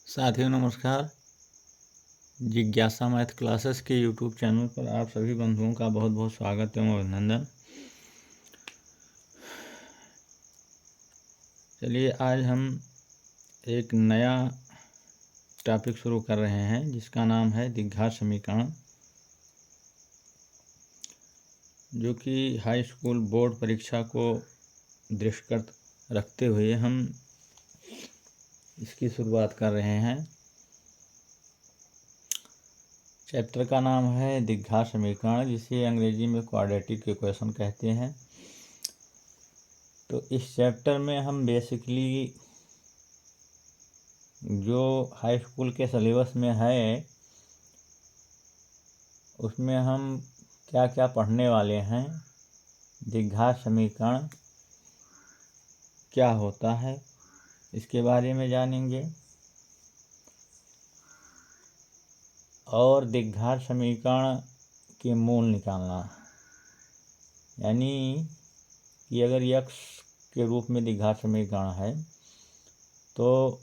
साथियों नमस्कार। जिज्ञासा मैथ क्लासेस के यूट्यूब चैनल पर आप सभी बंधुओं का बहुत बहुत स्वागत एवं अभिनंदन। चलिए आज हम एक नया टॉपिक शुरू कर रहे हैं जिसका नाम है द्विघात समीकरण, जो कि हाई स्कूल बोर्ड परीक्षा को दृष्टिगत रखते हुए हम इसकी शुरुआत कर रहे हैं। चैप्टर का नाम है द्विघात समीकरण, जिसे अंग्रेजी में क्वाड्रेटिक इक्वेशन कहते हैं। तो इस चैप्टर में हम बेसिकली जो हाई स्कूल के सिलेबस में है उसमें हम क्या क्या पढ़ने वाले हैं, द्विघात समीकरण क्या होता है इसके बारे में जानेंगे, और द्विघात समीकरण के मूल निकालना, यानी कि अगर x के रूप में द्विघात समीकरण है तो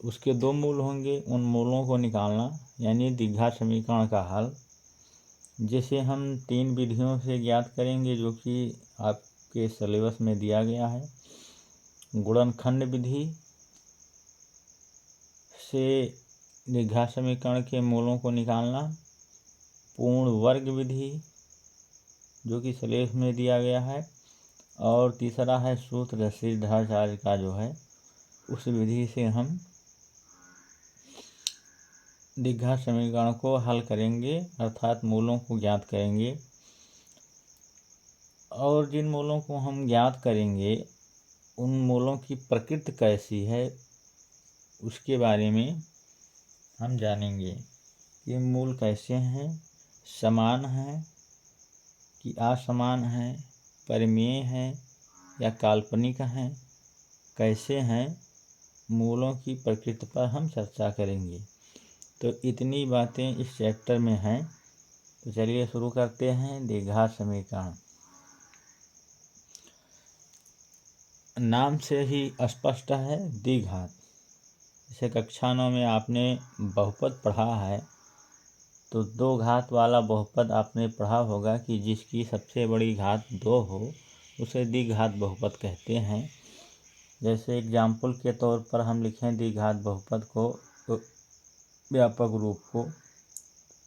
उसके दो मूल होंगे, उन मूलों को निकालना यानी द्विघात समीकरण का हल, जिसे हम 3 विधियों से ज्ञात करेंगे जो कि आपके सिलेबस में दिया गया है। गुणनखंड विधि से द्विघात समीकरण के मूलों को निकालना, पूर्ण वर्ग विधि जो कि सिलेबस में दिया गया है, और तीसरा है सूत्र श्रीधराचार्य का जो है उस विधि से हम द्विघात समीकरण को हल करेंगे, अर्थात मूलों को ज्ञात करेंगे। और जिन मूलों को हम ज्ञात करेंगे उन मूलों की प्रकृति कैसी है उसके बारे में हम जानेंगे। ये मूल कैसे हैं, समान हैं कि असमान हैं, परिमेय हैं या काल्पनिक हैं, कैसे हैं, मूलों की प्रकृति पर हम चर्चा करेंगे। तो इतनी बातें इस चैप्टर में हैं। तो चलिए शुरू करते हैं। द्विघात समीकरण नाम से ही स्पष्ट है, द्विघात। जैसे कक्षा 9 में आपने बहुपद पढ़ा है तो दो घात वाला बहुपद आपने पढ़ा होगा कि जिसकी सबसे बड़ी घात 2 हो उसे द्विघात बहुपद कहते हैं। जैसे एग्जाम्पल के तौर पर हम लिखें द्विघात बहुपद को, तो व्यापक रूप को,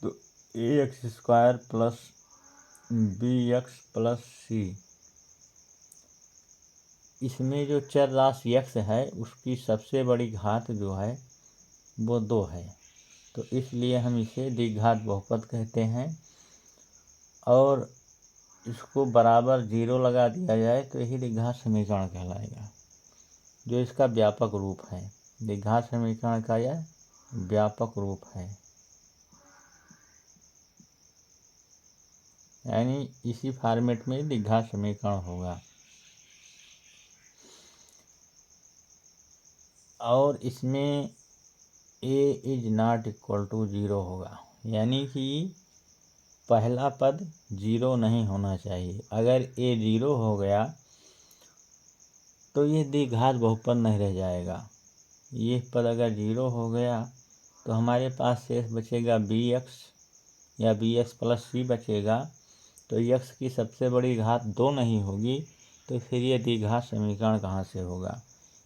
तो ax² plus bx plus c, इसमें जो चर राशि x है उसकी सबसे बड़ी घात जो है वो 2 है, तो इसलिए हम इसे द्विघात बहुपद कहते हैं। और इसको बराबर 0 लगा दिया जाए तो यही द्विघात समीकरण कहलाएगा, जो इसका व्यापक रूप है। द्विघात समीकरण का यह व्यापक रूप है, यानी इसी फॉर्मेट में द्विघात समीकरण होगा। और इसमें a is not equal to 0 होगा, यानी कि पहला पद 0 नहीं होना चाहिए। अगर a 0 हो गया तो ये द्विघात बहुपद नहीं रह जाएगा। ये पद अगर 0 हो गया तो हमारे पास शेष बचेगा bx या bx प्लस c बचेगा। तो x की सबसे बड़ी घात 2 नहीं होगी तो फिर ये द्विघात समीकरण कहाँ से होगा,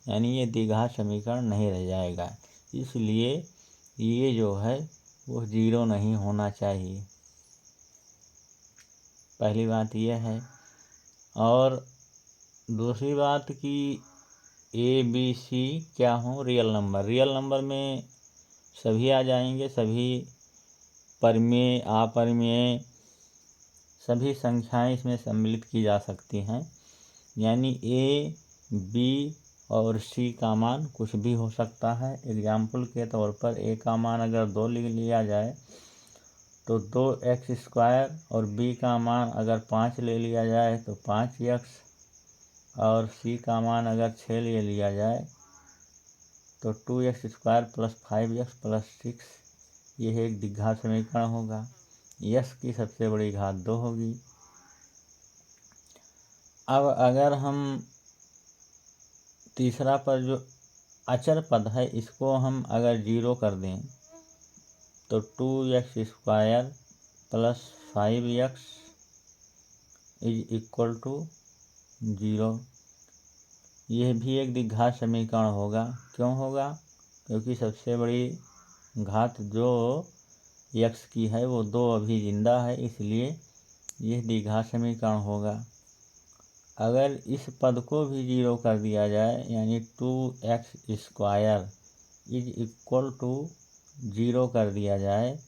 यानी ये द्विघात समीकरण नहीं रह जाएगा। इसलिए ये जो है वो 0 नहीं होना चाहिए, पहली बात यह है। और दूसरी बात कि ए बी सी क्या हो, रियल नंबर। रियल नंबर में सभी आ जाएंगे, सभी परिमेय अपरिमेय सभी संख्याएं इसमें सम्मिलित की जा सकती हैं, यानी ए बी और सी का मान कुछ भी हो सकता है। एग्जाम्पल के तौर पर ए का मान अगर 2 लिख लिया जाए तो 2x² और b का मान अगर 5 ले लिया जाए तो 5x, और c का मान अगर 6 ले लिया जाए तो 2x² प्लस 5x प्लस 6, यह एक द्विघात समीकरण होगा। x की सबसे बड़ी घात 2 होगी। अब अगर हम तीसरा पर जो अचर पद है, इसको हम अगर जीरो कर दें तो 2x² plus 5x is equal to 0। यह भी एक द्विघात समीकरण होगा। क्यों होगा? क्योंकि सबसे बड़ी घात जो x की है वो 2 अभी जिंदा है, इसलिए यह द्विघात समीकरण होगा। अगर इस पद को भी जीरो कर दिया जाए यानी 2x² इज इक्वल टू 0 कर दिया जाए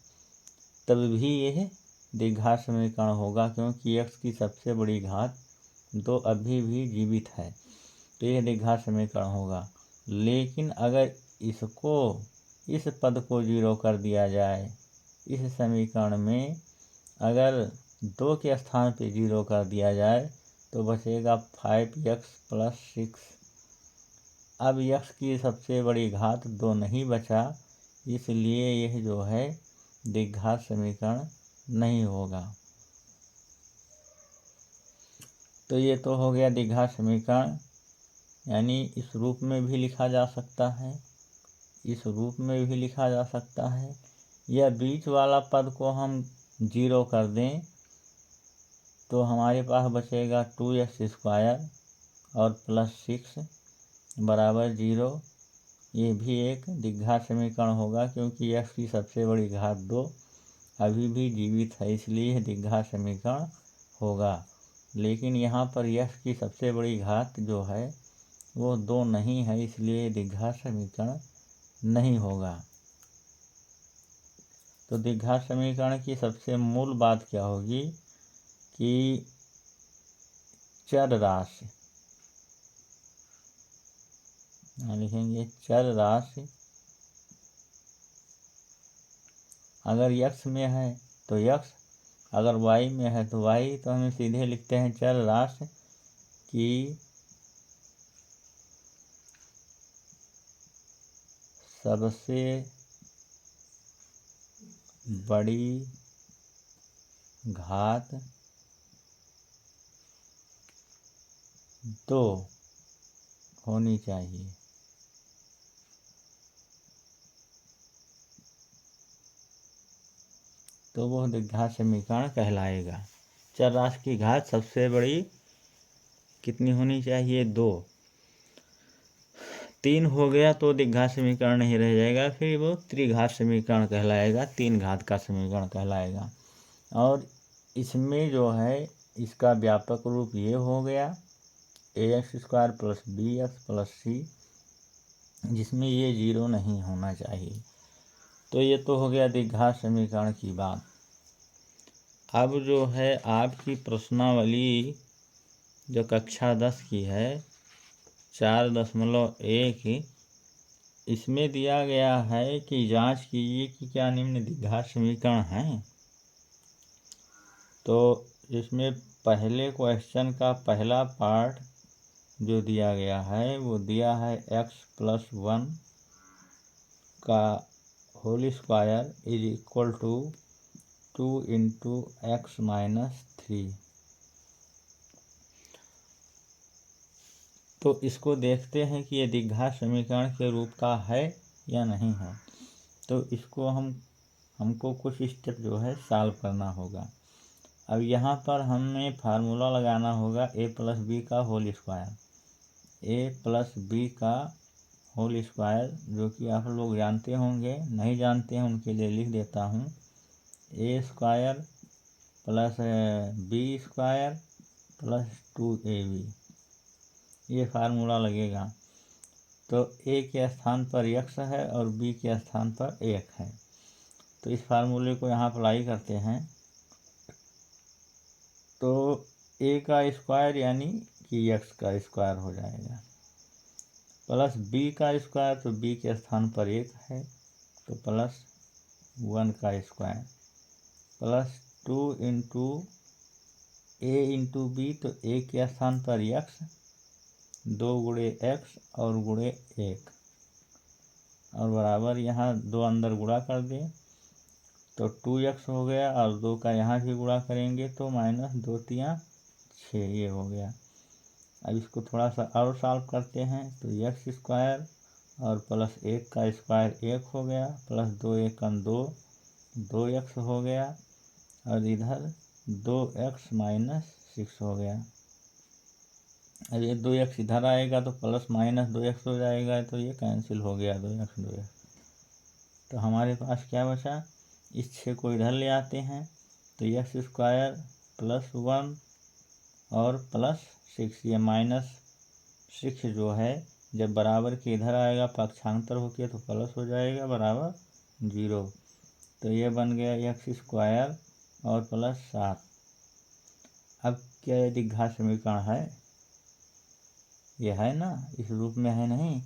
तब भी यह द्विघात समीकरण होगा, क्योंकि x की सबसे बड़ी घात 2 अभी भी जीवित है, तो यह द्विघात समीकरण होगा। लेकिन अगर इस पद को जीरो कर दिया जाए, इस समीकरण में अगर 2 के स्थान पे जीरो कर दिया जाए तो बचेगा 5x प्लस 6। अब x की सबसे बड़ी घात 2 नहीं बचा, इसलिए यह जो है द्विघात समीकरण नहीं होगा। तो ये तो हो गया द्विघात समीकरण, यानी इस रूप में भी लिखा जा सकता है, इस रूप में भी लिखा जा सकता है, या बीच वाला पद को हम जीरो कर दें तो हमारे पास बचेगा 2x² और प्लस 6 बराबर 0। ये भी एक द्विघात समीकरण होगा, क्योंकि x की सबसे बड़ी घात 2 अभी भी जीवित है, इसलिए यह द्विघात समीकरण होगा। लेकिन यहाँ पर x की सबसे बड़ी घात जो है वो 2 नहीं है, इसलिए द्विघात समीकरण नहीं होगा। तो द्विघात समीकरण की सबसे मूल बात क्या होगी कि चर राशि, लिखेंगे चर राशि अगर x में है तो x, अगर y में है तो y, तो हम सीधे लिखते हैं चर राशि की सबसे बड़ी घात 2 होनी चाहिए। तो वह द्विघात समीकरण कहलाएगा। चर राशि की घात सबसे बड़ी कितनी होनी चाहिए? 2। 3 हो गया तो द्विघात समीकरण नहीं रह जाएगा, फिर वो त्रिघात समीकरण कहलाएगा, 3 घात का समीकरण कहलाएगा। और इसमें जो है इसका व्यापक रूप ये हो गया ax² plus bx plus c, जिसमें ये 0 नहीं होना चाहिए। तो ये तो हो गया द्विघात समीकरण की बात। अब जो है आपकी प्रश्नावली जो कक्षा 10 की है 4.1, इसमें दिया गया है कि जांच कीजिए कि क्या निम्न द्विघात समीकरण हैं। तो इसमें पहले क्वेश्चन का पहला पार्ट जो दिया गया है वो दिया है x+1 का whole square is equal to 2 into x minus 3। तो इसको देखते हैं कि ये द्विघात समीकरण के रूप का है या नहीं है। तो इसको हमको कुछ स्टेप जो है सॉल्व करना होगा। अब यहाँ पर हमें फार्मूला लगाना होगा a+b का होल स्क्वायर, a+b का होल स्क्वायर, जो कि आप लोग जानते होंगे, नहीं जानते हैं उनके लिए लिख देता हूँ। a² plus b² plus 2ab, ये फार्मूला लगेगा। तो a के स्थान पर x है और b के स्थान पर 1 है, तो इस फार्मूले को यहाँ अप्लाई करते हैं। तो a का स्क्वायर यानी कि x का स्क्वायर हो जाएगा, प्लस b का स्क्वायर, तो b के स्थान पर 1 है तो प्लस 1 का square, plus 2 into a into B, तो a के स्थान पर x, 2 गुणे x और गुणे 1, और बराबर यहाँ 2 अंदर गुणा कर दें तो 2x हो गया, और 2 का यहाँ भी गुणा करेंगे तो माइनस 2 3 6, ये हो गया। अब इसको थोड़ा सा और सॉल्व करते हैं तो x² और प्लस 1 का स्क्वायर 1 हो गया, प्लस 2 1 2, 2x हो गया, और इधर 2x माइनस 6 हो गया। अब ये 2x इधर आएगा तो प्लस माइनस 2x हो जाएगा, तो ये कैंसिल हो गया 2x 2x। तो हमारे पास क्या बचा, इस 6 को इधर ले आते हैं तो एक्स स्क्वायर प्लस 1 और प्लस 6, ये माइनस 6 जो है जब बराबर के इधर आएगा पक्षांतर होकर तो प्लस हो जाएगा बराबर 0। तो ये बन गया एक्स स्क्वायर और प्लस 7। अब क्या ये द्विघात समीकरण है, ये है ना, इस रूप में है नहीं,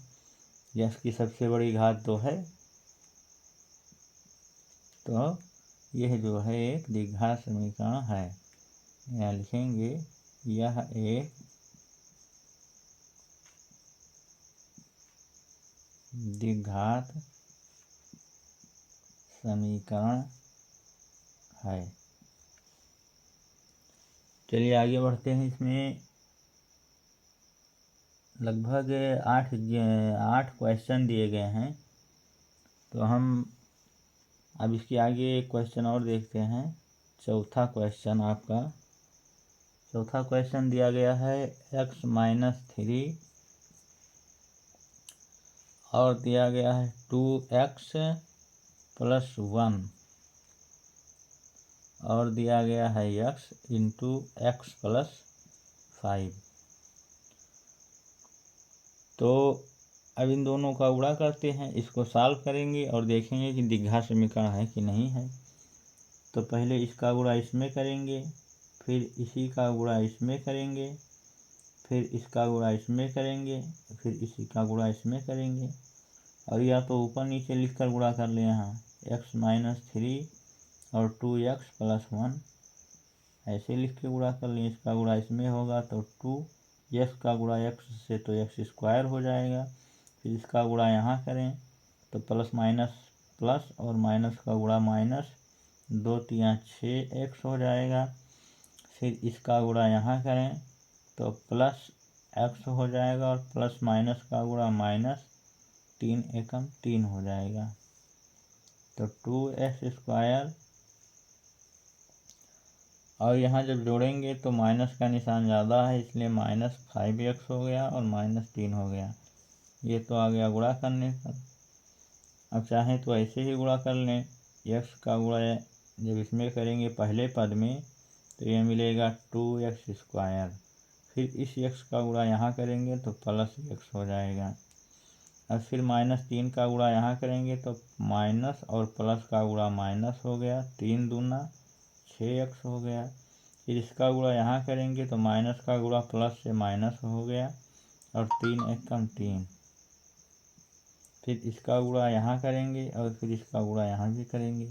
यह की सबसे बड़ी घात तो है, तो यह जो है एक द्विघात समीकरण है। यहाँ लिखेंगे यह एक द्विघात समीकरण है। चलिए आगे बढ़ते हैं। इसमें लगभग 8 क्वेश्चन दिए गए हैं, तो हम अब इसके आगे एक क्वेश्चन और देखते हैं। चौथा क्वेश्चन आपका, चौथा क्वेश्चन दिया गया है x-3 और दिया गया है 2x + 1 और दिया गया है x × x + 5। तो अब इन दोनों का गुणा करते हैं, इसको सॉल्व करेंगे और देखेंगे कि द्विघात समीकरण है कि नहीं है। तो पहले इसका गुणा इसमें करेंगे, फिर इसी का गुणा इसमें करेंगे, फिर इसका गुणा इसमें करेंगे, फिर इसी का गुणा इसमें करेंगे, और या तो ऊपर नीचे लिखकर गुणा कर ले। यहाँ x-3 और 2x + 1 ऐसे लिख के गुणा कर लें। इसका गुणा इसमें होगा तो 2x का गुणा x से तो x² हो जाएगा। फिर इसका गुणा यहाँ करें तो प्लस माइनस प्लस और माइनस का गुणा माइनस, 2 × 3 = 6x हो जाएगा। फिर इसका गुणा यहाँ करें तो प्लस x हो जाएगा और प्लस माइनस का गुणा माइनस, 3 × 3 हो जाएगा। तो 2x² और यहाँ जब जोड़ेंगे तो माइनस का निशान ज़्यादा है, इसलिए -5x हो गया और -3 हो गया। ये तो आ गया गुणा करने पर। अब चाहें तो ऐसे ही गुणा कर लें, x का गुणा जब इसमें करेंगे पहले पद में तो ये मिलेगा 2x²। फिर इस x का गुणा यहाँ करेंगे तो प्लस x हो जाएगा। अब फिर -3 का गुणा यहाँ करेंगे तो माइनस और प्लस का गुणा माइनस हो गया, 3 दूना 6x हो गया। फिर इसका गुणा यहाँ करेंगे तो माइनस का गुणा प्लस से माइनस हो गया और 3 × 3। फिर इसका गुणा यहाँ करेंगे और फिर इसका गुणा यहाँ भी करेंगे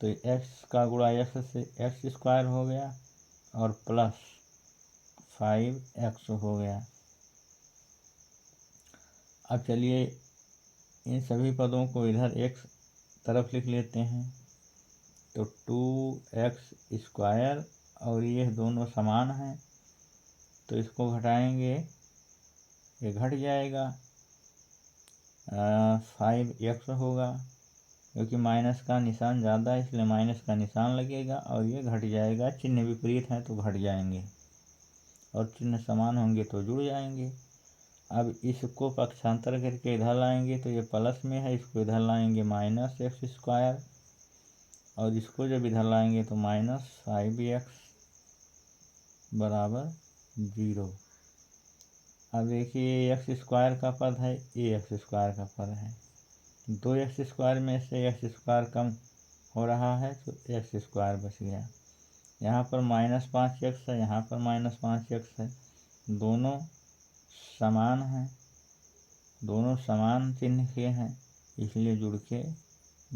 तो x का गुणा x से x² हो गया और प्लस 5x हो गया। अब चलिए इन सभी पदों को इधर एक तरफ लिख लेते हैं। तो 2x² और ये दोनों समान हैं तो इसको घटाएंगे, ये घट जाएगा, 5x होगा, क्योंकि माइनस का निशान ज़्यादा है इसलिए माइनस का निशान लगेगा और ये घट जाएगा। चिन्ह विपरीत हैं तो घट जाएंगे और चिन्ह समान होंगे तो जुड़ जाएंगे। अब इसको पक्षांतर करके इधर लाएंगे तो ये प्लस में है, इसको इधर लाएंगे -x² और इसको जब इधर लाएंगे तो -5x = 0। अब देखिए x² का पद है, ये x² का पद है, 2x² में से x² कम हो रहा है तो x² बच गया। यहाँ पर -5x है, यहाँ पर -5x है, दोनों समान हैं, दोनों समान चिन्ह के हैं, इसलिए जुड़ के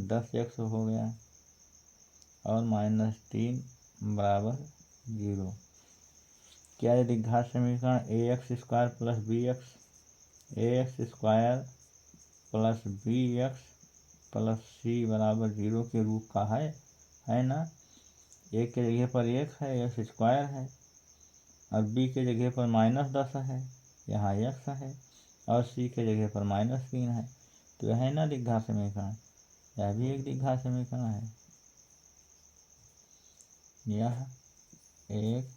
10x हो गया और -3 = 0। क्या है द्विघात समीकरण ax² + bx, ax² + bx + c = 0 के रूप का है ना। a के जगह पर 1 है, x² है, और b के जगह पर -10 है, यहाँ x है। और सी के जगह पर -3 है, तो यह है ना द्विघात समीकरण, यह भी एक द्विघात समीकरण है। यह एक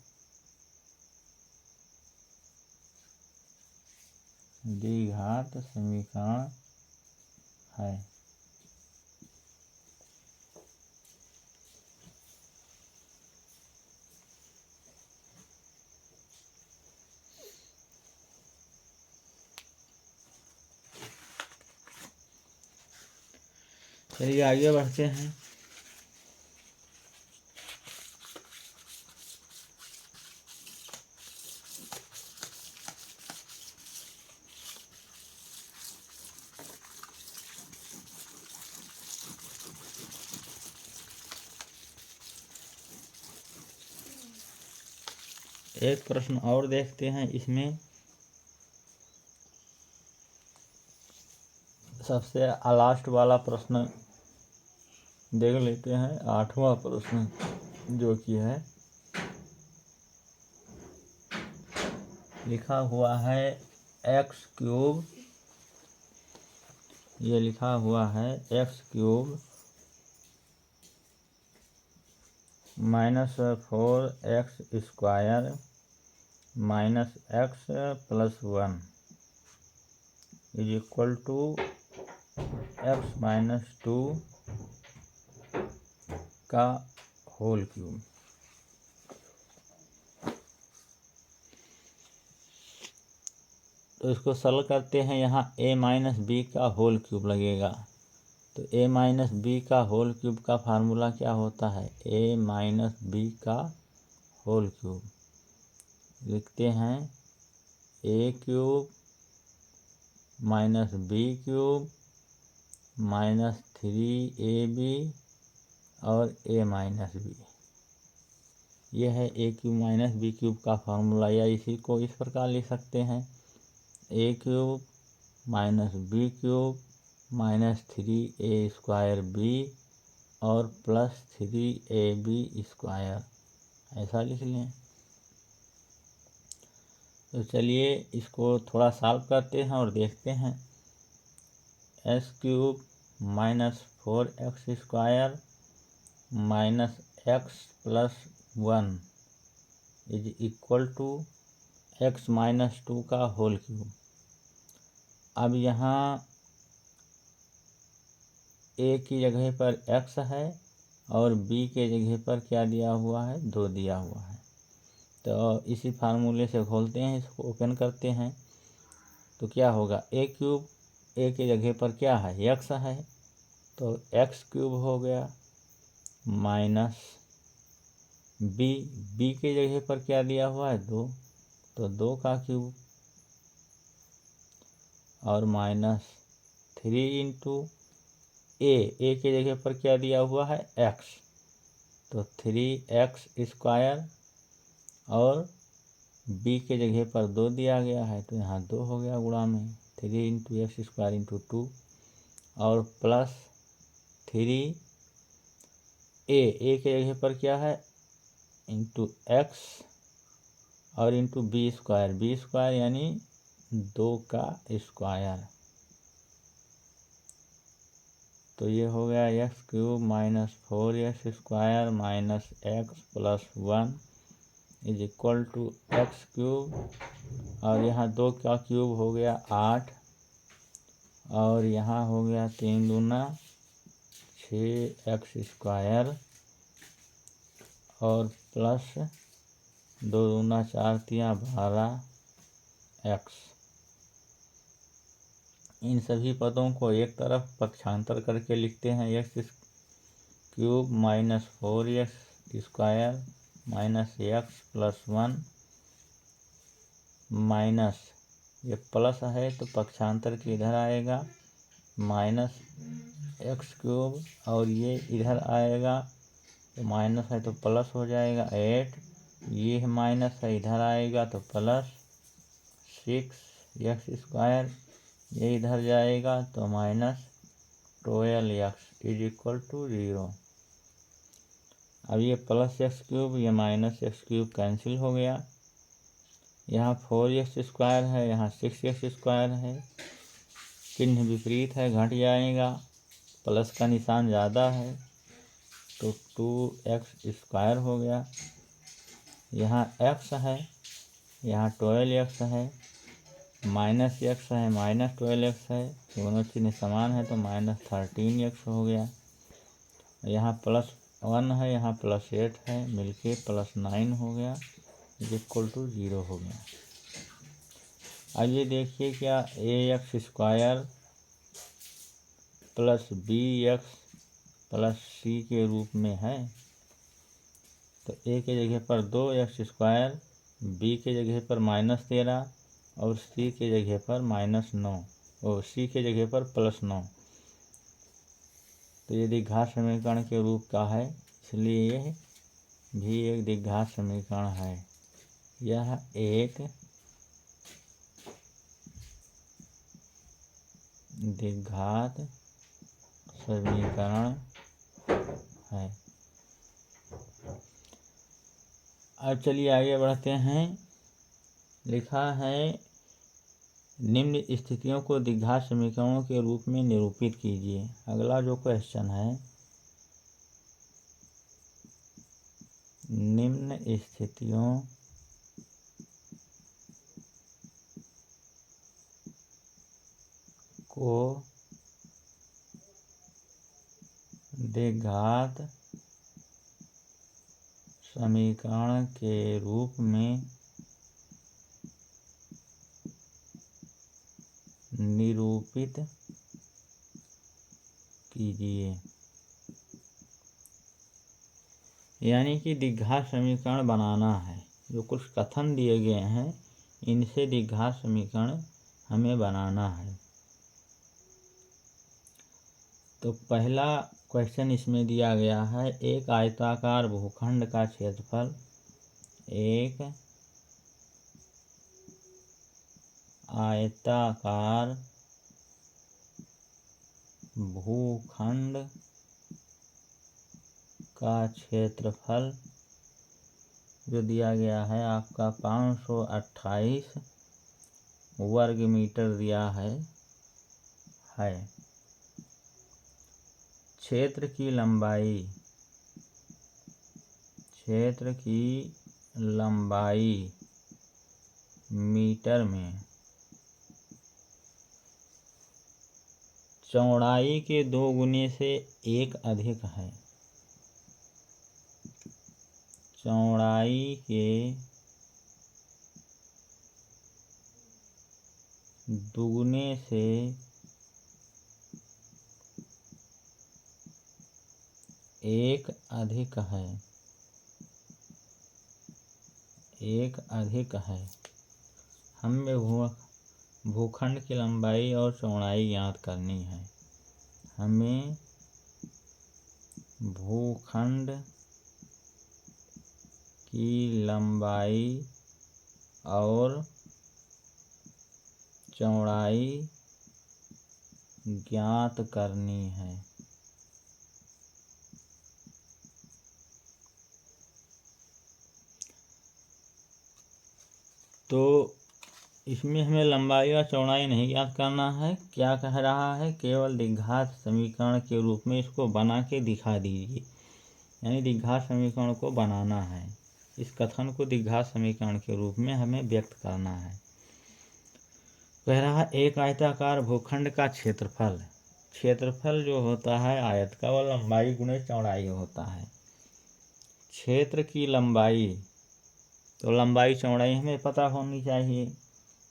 द्विघात समीकरण है। चलिए आगे बढ़ते हैं। एक प्रश्न और देखते हैं। इसमें सबसे लास्ट वाला प्रश्न देख लेते हैं, 8वां प्रश्न, जो कि है लिखा हुआ है x³, ये लिखा हुआ है x³ -4x² -x+1 = x-2 का होल क्यूब। तो इसको सरल करते हैं। यहाँ a-b का होल क्यूब लगेगा, तो a-b का होल क्यूब का फार्मूला क्या होता है? a-b का होल क्यूब लिखते हैं a³ -b³ -3ab और a-b। यह है a³ -b³ का फार्मूला, या इसी को इस प्रकार लिख सकते हैं a³ -b³ -3a² और +3ab², ऐसा लिख लें। तो चलिए इसको थोड़ा सॉल्व करते हैं और देखते हैं। x³ -4x² -x+1 = x-2 का होल क्यूब। अब यहाँ a की जगह पर x है और b के जगह पर क्या दिया हुआ है? 2 दिया हुआ है। तो इसी फार्मूले से खोलते हैं, इसको ओपन करते हैं, तो क्या होगा? a³ a के जगह पर क्या है? x है, तो x³ हो गया, माइनस b के जगह पर क्या दिया हुआ है? 2, तो 2 का क्यूब, और -3 × a के जगह पर क्या दिया हुआ है? x, तो 3x², और b के जगह पर 2 दिया गया है, तो यहाँ 2 हो गया गुणा में 3 × x² × 2, और +3 a के जगह पर क्या है? x और b² यानी 2 का स्क्वायर। तो ये हो गया x³ -4x² -x+1 = x³, और यहाँ 2 का क्यूब हो गया 8, और यहाँ हो गया 3 दूना 6x², और प्लस 2 दूना 4 तिया 12x। इन सभी पदों को एक तरफ पक्षांतर करके लिखते हैं। x³ -4x² -x+1 माइनस, ये प्लस है तो पक्षांतर के इधर आएगा -x³, और ये इधर आएगा तो माइनस है तो प्लस हो जाएगा 8, ये माइनस है इधर आएगा तो +6x², ये इधर जाएगा तो -12x = 0। अब ये +x³ ये -x³ कैंसिल हो गया, यहाँ 4x² है, यहाँ 6x² है, चिन्ह विपरीत है, घट जाएगा, प्लस का निशान ज़्यादा है तो 2x² हो गया। यहाँ x है, यहाँ 12x है, -x है, -12x है, दोनों चिन्ह समान है तो -13x हो गया। यहाँ +1 है, यहाँ +8 है, मिलके +9 हो गया, = 0 हो गया। अब ये देखिए क्या ax² + bx + c के रूप में है, तो a के जगह पर 2x², b के जगह पर -13 और c के जगह पर -9 और c के जगह पर +9। तो ये द्विघात समीकरण के रूप का है, इसलिए यह भी एक द्विघात समीकरण है। यह एक द्विघात समीकरण है। अब चलिए आगे बढ़ते हैं। लिखा है निम्न स्थितियों को द्विघात समीकरणों के रूप में निरूपित कीजिए। अगला जो क्वेश्चन है, निम्न स्थितियों को द्विघात समीकरण के रूप में निरूपित कीजिए। यानी कि द्विघात समीकरण बनाना है। जो कुछ कथन दिए गए हैं इनसे द्विघात समीकरण हमें बनाना है। तो पहला क्वेश्चन इसमें दिया गया है, एक आयताकार भूखंड का क्षेत्रफल, एक आयताकार भूखंड का क्षेत्रफल जो दिया गया है आपका 528 वर्ग मीटर दिया है। क्षेत्र की लंबाई मीटर में, चौड़ाई के 2 गुने से 1 अधिक है। चौड़ाई के दुगुने से 1 अधिक है। 1 अधिक है। हमें भूखंड की लंबाई और चौड़ाई ज्ञात करनी है। हमें भूखंड की लंबाई और चौड़ाई ज्ञात करनी है। तो इसमें हमें लंबाई और चौड़ाई नहीं ज्ञात करना है। क्या कह रहा है, केवल द्विघात समीकरण के रूप में इसको बना के दिखा दीजिए। यानी द्विघात समीकरण को बनाना है। इस कथन को द्विघात समीकरण के रूप में हमें व्यक्त करना है। कह रहा है एक आयताकार भूखंड का क्षेत्रफल। क्षेत्रफल जो होता है आयत का, वह लंबाई गुणे चौड़ाई होता है। क्षेत्र की लंबाई, तो लंबाई चौड़ाई हमें पता होनी चाहिए।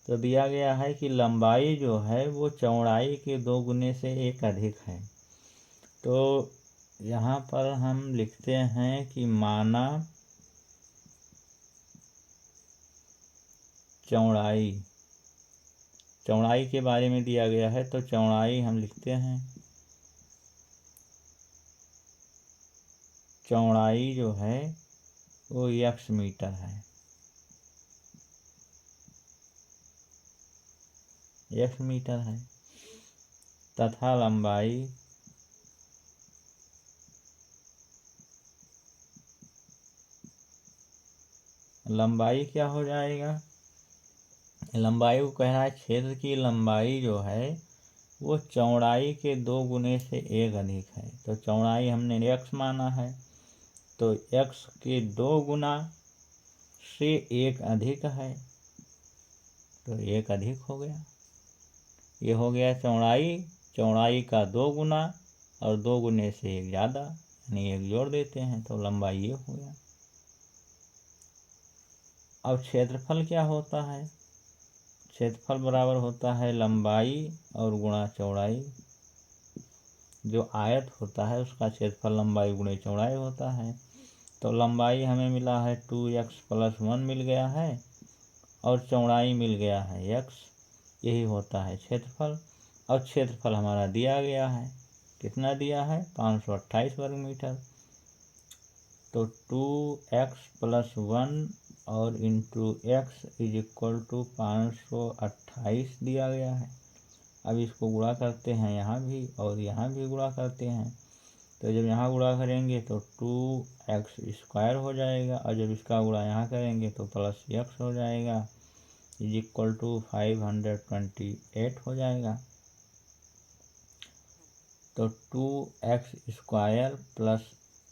तो दिया गया है कि लंबाई जो है वो चौड़ाई के 2 गुने से 1 अधिक है। तो यहाँ पर हम लिखते हैं कि माना चौड़ाई के बारे में दिया गया है, तो चौड़ाई हम लिखते हैं, चौड़ाई जो है वो x मीटर है। x मीटर है तथा लंबाई क्या हो जाएगा, लंबाई को कह रहा है क्षेत्र की लंबाई जो है वो चौड़ाई के 2 गुने से 1 अधिक है। तो चौड़ाई हमने x माना है, तो x के 2 गुना से 1 अधिक है, तो 1 अधिक हो गया। ये हो गया चौड़ाई का 2 गुना और 2 गुने से 1 ज़्यादा, यानी 1 जोड़ देते हैं तो लंबाई ये हो गया। अब क्षेत्रफल क्या होता है? क्षेत्रफल बराबर होता है लंबाई और गुणा चौड़ाई। जो आयत होता है उसका क्षेत्रफल लंबाई गुणे चौड़ाई होता है। तो लंबाई हमें मिला है 2x + 1 मिल गया है और चौड़ाई मिल गया है x, यही होता है क्षेत्रफल। और क्षेत्रफल हमारा दिया गया है, कितना दिया है? 528 वर्ग मीटर। तो 2x + 1 और इंटू x = 528 दिया गया है। अब इसको गुणा करते हैं यहाँ भी और यहाँ भी गुणा करते हैं, तो जब यहाँ गुणा करेंगे तो 2x² हो जाएगा और जब इसका गुणा यहाँ करेंगे तो +x हो जाएगा = 528 हो जाएगा। तो 2x² +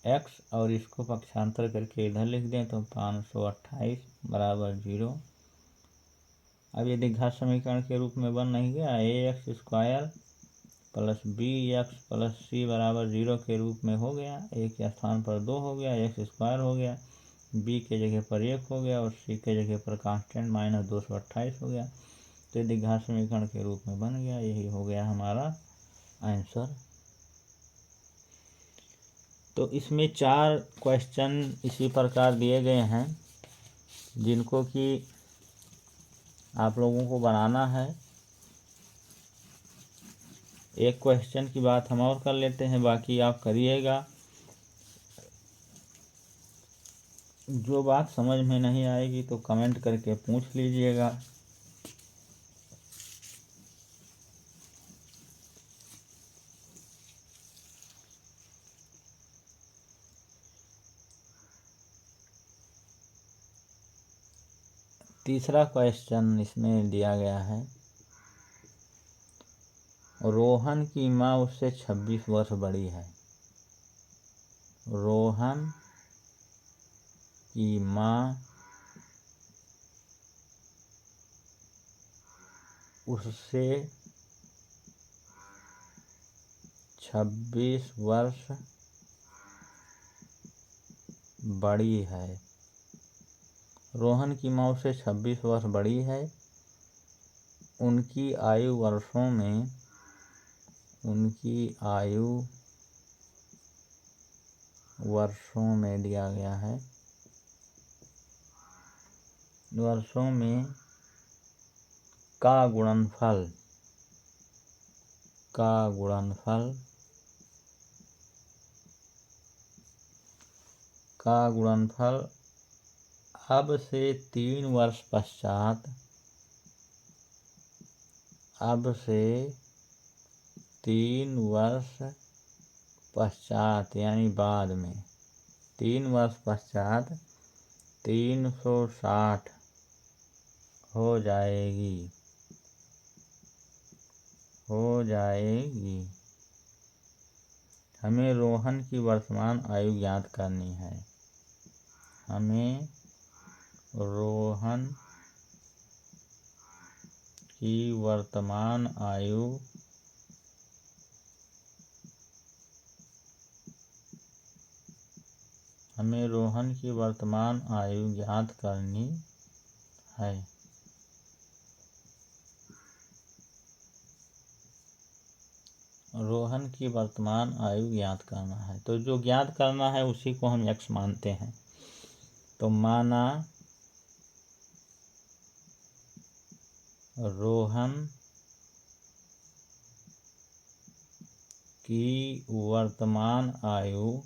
x और इसको पक्षांतर करके इधर लिख दें तो 528 = 0। अब ये द्विघात समीकरण के रूप में बन नहीं गया, ax² + bx + c = 0 के रूप में हो गया। a के स्थान पर 2 हो गया, x² हो गया, b के जगह पर 1 हो गया और c के जगह पर कांस्टेंट -228 हो गया। तो ये द्विघात समीकरण के रूप में बन गया। यही हो गया हमारा आंसर। तो इसमें 4 क्वेश्चन इसी प्रकार दिए गए हैं जिनको कि आप लोगों को बनाना है। एक क्वेश्चन की बात हम और कर लेते हैं, बाकी आप करिएगा। जो बात समझ में नहीं आएगी तो कमेंट करके पूछ लीजिएगा। तीसरा क्वेश्चन इसमें दिया गया है, रोहन की माँ उससे 26 वर्ष बड़ी है। रोहन की माँ उससे 26 वर्ष बड़ी है। रोहन की माँ उससे 26 वर्ष बड़ी है। उनकी आयु वर्षों में दिया गया है। वर्षों में का गुणनफल अब से 3 वर्ष पश्चात यानी बाद में 3 वर्ष पश्चात 360 हो जाएगी। हमें रोहन की वर्तमान आयु ज्ञात करनी है। हमें रोहन की वर्तमान आयु ज्ञात करनी है। रोहन की वर्तमान आयु ज्ञात करना है, तो जो ज्ञात करना है उसी को हम x मानते हैं। तो माना रोहन की वर्तमान आयु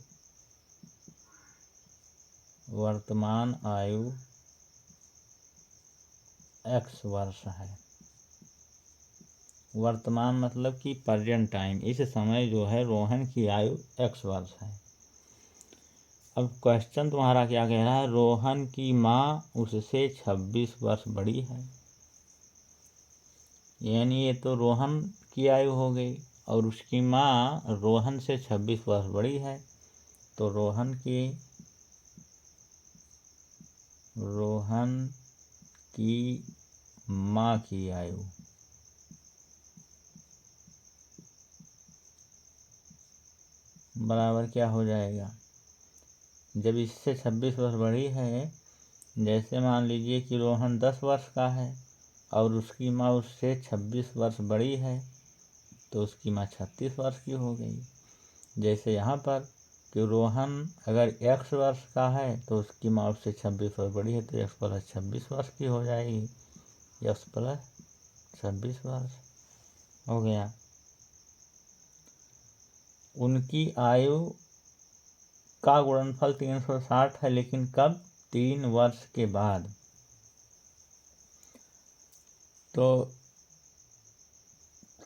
x वर्ष है। वर्तमान मतलब कि प्रेजेंट टाइम, इस समय जो है रोहन की आयु x वर्ष है। अब क्वेश्चन तुम्हारा क्या कह रहा है? रोहन की माँ उससे 26 वर्ष बड़ी है। यानी ये तो रोहन की आयु हो गई और उसकी माँ रोहन से 26 वर्ष बड़ी है। तो रोहन की माँ की आयु बराबर क्या हो जाएगा, जब इससे 26 वर्ष बड़ी है, जैसे मान लीजिए कि रोहन 10 वर्ष का है और उसकी माँ उससे 26 वर्ष बड़ी है, तो उसकी माँ 36 वर्ष की हो गई। जैसे यहाँ पर कि रोहन अगर x वर्ष का है तो उसकी माँ उससे 26 वर्ष बड़ी है, तो x प्लस 26 वर्ष की हो जाएगी, x प्लस 26 वर्ष हो गया। उनकी आयु का गुणनफल 360 है, लेकिन कब, 3 वर्ष के बाद। तो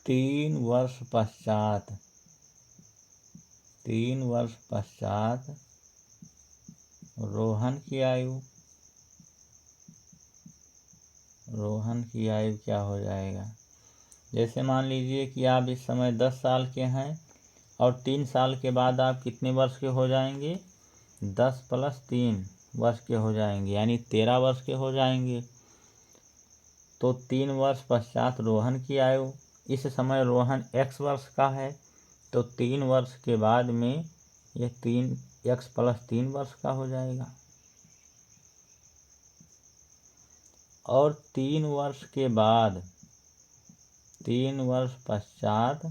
3 वर्ष पश्चात रोहन की आयु क्या हो जाएगा। जैसे मान लीजिए कि आप इस समय 10 साल के हैं और 3 साल के बाद आप कितने वर्ष के हो जाएंगे, 10 प्लस 3 वर्ष के हो जाएंगे, यानी 13 वर्ष के हो जाएंगे। तो 3 वर्ष पश्चात रोहन की आयु, इस समय रोहन x वर्ष का है, तो 3 वर्ष के बाद में यह 3x प्लस 3 वर्ष का हो जाएगा। और 3 वर्ष के बाद, 3 वर्ष पश्चात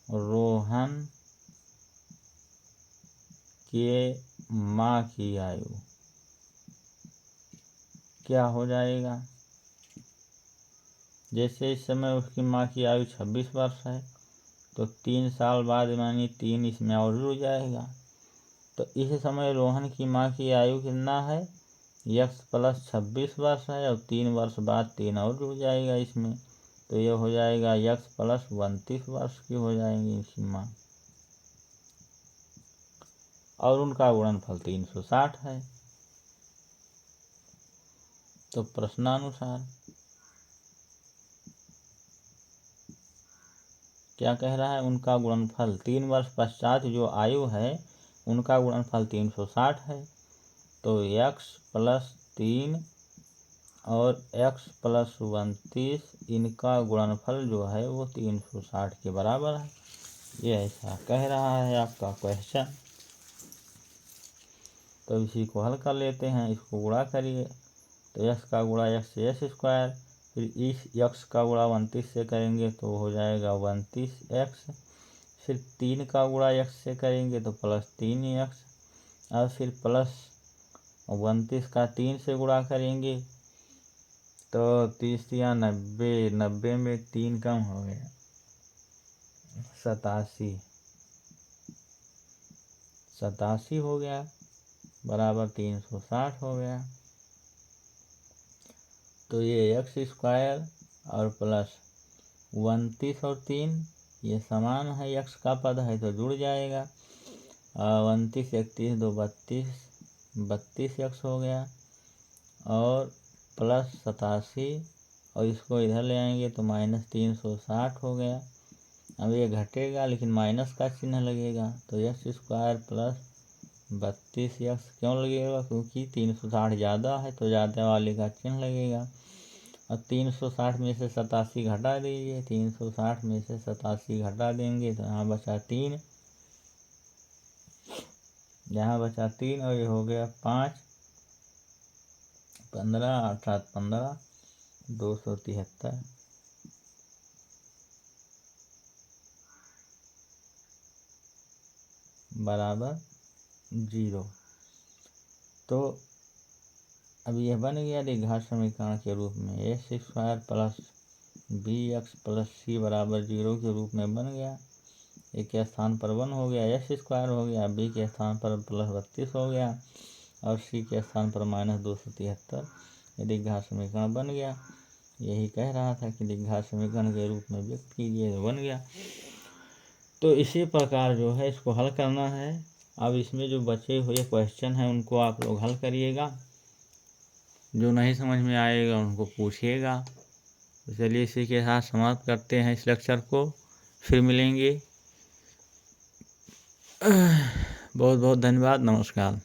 रोहन के माँ की आयु क्या हो जाएगा। जैसे इस समय उसकी माँ की आयु 26 वर्ष है, तो 3 साल बाद मानी 3 इसमें और जुड़ जाएगा। तो इस समय रोहन की माँ की आयु कितना है, x प्लस 26 वर्ष है, और 3 वर्ष बाद 3 और जुड़ जाएगा इसमें, तो यह हो जाएगा x प्लस 29 वर्ष की हो जाएंगी इसकी माँ। और उनका गुणनफल 360 है। तो प्रश्नानुसार क्या कह रहा है, उनका गुणनफल 3 वर्ष पश्चात जो आयु है उनका गुणनफल 360 है। तो x प्लस 3 और x प्लस 29 इनका गुणनफल जो है वो 360 के बराबर है। ये ऐसा कह रहा है आपका क्वेश्चन। तो इसी को हल कर लेते हैं, इसको गुणा करिए। तो x का गुणा x से x स्क्वायर, फिर इस x का गुणा 29 से करेंगे तो हो जाएगा 29x, फिर 3 का गुणा x से करेंगे तो प्लस 3x, और फिर प्लस 29 का 3 से गुणा करेंगे तो 30 या 90, 90 में 3 कम हो गया, 87 हो गया, बराबर 360 हो गया। तो ये x स्क्वायर और प्लस 29 और 3 ये समान है, x का पद है तो जुड़ जाएगा। 29 31 2 32, 32x हो गया, और प्लस 87, और इसको इधर ले आएंगे तो माइनस 360 हो गया। अब ये घटेगा लेकिन माइनस का चिन्ह लगेगा, तो x स्क्वायर प्लस 32x क्यों लगेगा, क्योंकि 360 ज़्यादा है तो ज़्यादा वाले का चिन्ह लगेगा। और 360 में से 87 घटा दीजिए, 360 में से 87 घटा देंगे तो यहाँ बचा 3, यहाँ बचा 3, और ये हो गया 5, 15 अर्थात 15, 273 बराबर 0। तो अब यह बन गया द्विघात समीकरण के रूप में, x square plus b x plus c बराबर 0 के रूप में बन गया। ए के स्थान पर 1 हो गया, एक्स स्क्वायर हो गया, बी के स्थान पर प्लस 32 हो गया, और सी के स्थान पर माइनस 273, ये द्विघात समीकरण बन गया। यही कह रहा था कि द्विघात समीकरण के रूप में व्यक्त कीजिए, तो बन गया। तो इसी प्रकार जो है इसको हल करना है। अब इसमें जो बचे हुए क्वेश्चन हैं उनको आप लोग हल करिएगा, जो नहीं समझ में आएगा उनको पूछिएगा। तो चलिए इसी के साथ समाप्त करते हैं इस लेक्चर को, फिर मिलेंगे। बहुत बहुत धन्यवाद, नमस्कार।